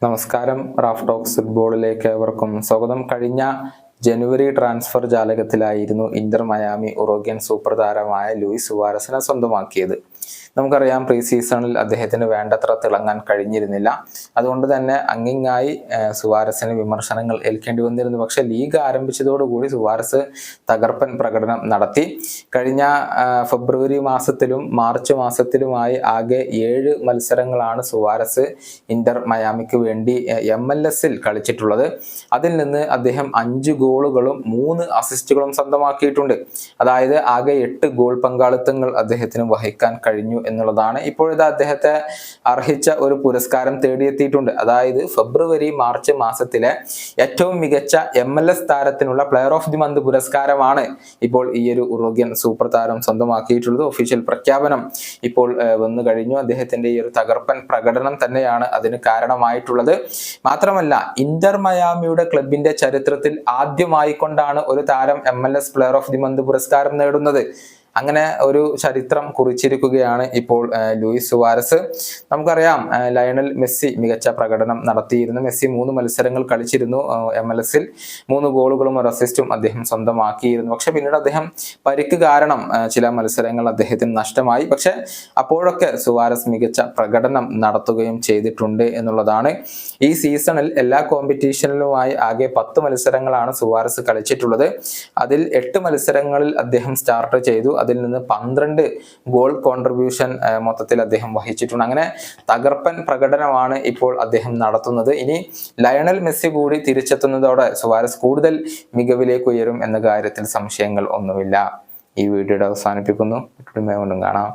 നമസ്കാരം. Raf talks ഫുട്ബോളിലേക്ക് ഏവർക്കും സ്വാഗതം. കഴിഞ്ഞ ജനുവരി ട്രാൻസ്ഫർ ജാലകത്തിലായിരുന്നു ഇന്റർ മയാമി ഉറുഗ്വൻ സൂപ്പർ താരമായ ലൂയിസ് സുവാരസിനെ സ്വന്തമാക്കിയത്. നമുക്കറിയാം, പ്രീ സീസണിൽ അദ്ദേഹത്തിന് വേണ്ടത്ര തിളങ്ങാൻ കഴിഞ്ഞിരുന്നില്ല. അതുകൊണ്ട് തന്നെ അങ്ങിങ്ങായി സുവാരസിന് വിമർശനങ്ങൾ ഏൽക്കേണ്ടി വന്നിരുന്നു. പക്ഷെ ലീഗ് ആരംഭിച്ചതോടുകൂടി സുവാരസ് തകർപ്പൻ പ്രകടനം നടത്തി. കഴിഞ്ഞ ഫെബ്രുവരി മാസത്തിലും മാർച്ച് മാസത്തിലുമായി ആകെ 7 മത്സരങ്ങളാണ് സുവാരസ് ഇന്റർ മയാമിക്ക് വേണ്ടി MLS-ൽ കളിച്ചിട്ടുള്ളത്. അതിൽ നിന്ന് അദ്ദേഹം 5 ഗോളുകളും 3 അസിസ്റ്റുകളും സ്വന്തമാക്കിയിട്ടുണ്ട്. അതായത് ആകെ 8 ഗോൾ പങ്കാളിത്തങ്ങൾ അദ്ദേഹത്തിന് വഹിക്കാൻ കഴിഞ്ഞു എന്നുള്ളതാണ്. ഇപ്പോഴത്തെ അദ്ദേഹത്തെ അർഹിച്ച ഒരു പുരസ്കാരം തേടിയെത്തിയിട്ടുണ്ട്. അതായത് ഫെബ്രുവരി മാർച്ച് മാസത്തിലെ ഏറ്റവും മികച്ച MLS താരത്തിനുള്ള പ്ലെയർ ഓഫ് ദി മന്ത് പുരസ്കാരമാണ് ഇപ്പോൾ ഈ ഒരു ഉറുഗ്വൻ സൂപ്പർ താരം സ്വന്തമാക്കിയിട്ടുള്ളത്. ഒഫീഷ്യൽ പ്രഖ്യാപനം ഇപ്പോൾ വന്നു കഴിഞ്ഞു. അദ്ദേഹത്തിന്റെ ഈ ഒരു തകർപ്പൻ പ്രകടനം തന്നെയാണ് അതിന് കാരണമായിട്ടുള്ളത്. മാത്രമല്ല, ഇന്റർ മയാമിയുടെ ക്ലബിന്റെ ചരിത്രത്തിൽ ആദ്യമായിക്കൊണ്ടാണ് ഒരു താരം MLS player of the month പുരസ്കാരം നേടുന്നത്. അങ്ങനെ ഒരു ചരിത്രം കുറിച്ചിരിക്കുകയാണ് ഇപ്പോൾ ലൂയിസ് സുവാരസ്. നമുക്കറിയാം, ലയണൽ മെസ്സി മികച്ച പ്രകടനം നടത്തിയിരുന്നു. മെസ്സി 3 മത്സരങ്ങൾ കളിച്ചിരുന്നു MLS-ൽ. 3 ഗോളുകളും 1 അസിസ്റ്റും അദ്ദേഹം സ്വന്തമാക്കിയിരുന്നു. പക്ഷെ പിന്നീട് അദ്ദേഹം പരിക്ക് കാരണം ചില മത്സരങ്ങൾ അദ്ദേഹത്തിന് നഷ്ടമായി. പക്ഷെ അപ്പോഴൊക്കെ സുവാരസ് മികച്ച പ്രകടനം നടത്തുകയും ചെയ്തിട്ടുണ്ട് എന്നുള്ളതാണ്. ഈ സീസണിൽ എല്ലാ കോമ്പറ്റീഷനിലുമായി ആകെ 10 മത്സരങ്ങളാണ് സുവാരസ് കളിച്ചിട്ടുള്ളത്. അതിൽ 8 മത്സരങ്ങളിൽ അദ്ദേഹം സ്റ്റാർട്ട് ചെയ്തു. അതിൽ നിന്ന് 12 ഗോൾ കോൺട്രിബ്യൂഷൻ മൊത്തത്തിൽ അദ്ദേഹം വഹിച്ചിട്ടുണ്ട്. അങ്ങനെ തകർപ്പൻ പ്രകടനമാണ് ഇപ്പോൾ അദ്ദേഹം നടത്തുന്നത്. ഇനി ലയണൽ മെസ്സി കൂടി തിരിച്ചെത്തുന്നതോടെ സുവാരസ് കൂടുതൽ മികവിലേക്ക് ഉയരും എന്ന കാര്യത്തിൽ സംശയങ്ങൾ ഒന്നുമില്ല. ഈ വീഡിയോയുടെ അവസാനിപ്പിക്കുന്നു. വീണ്ടും കാണാം.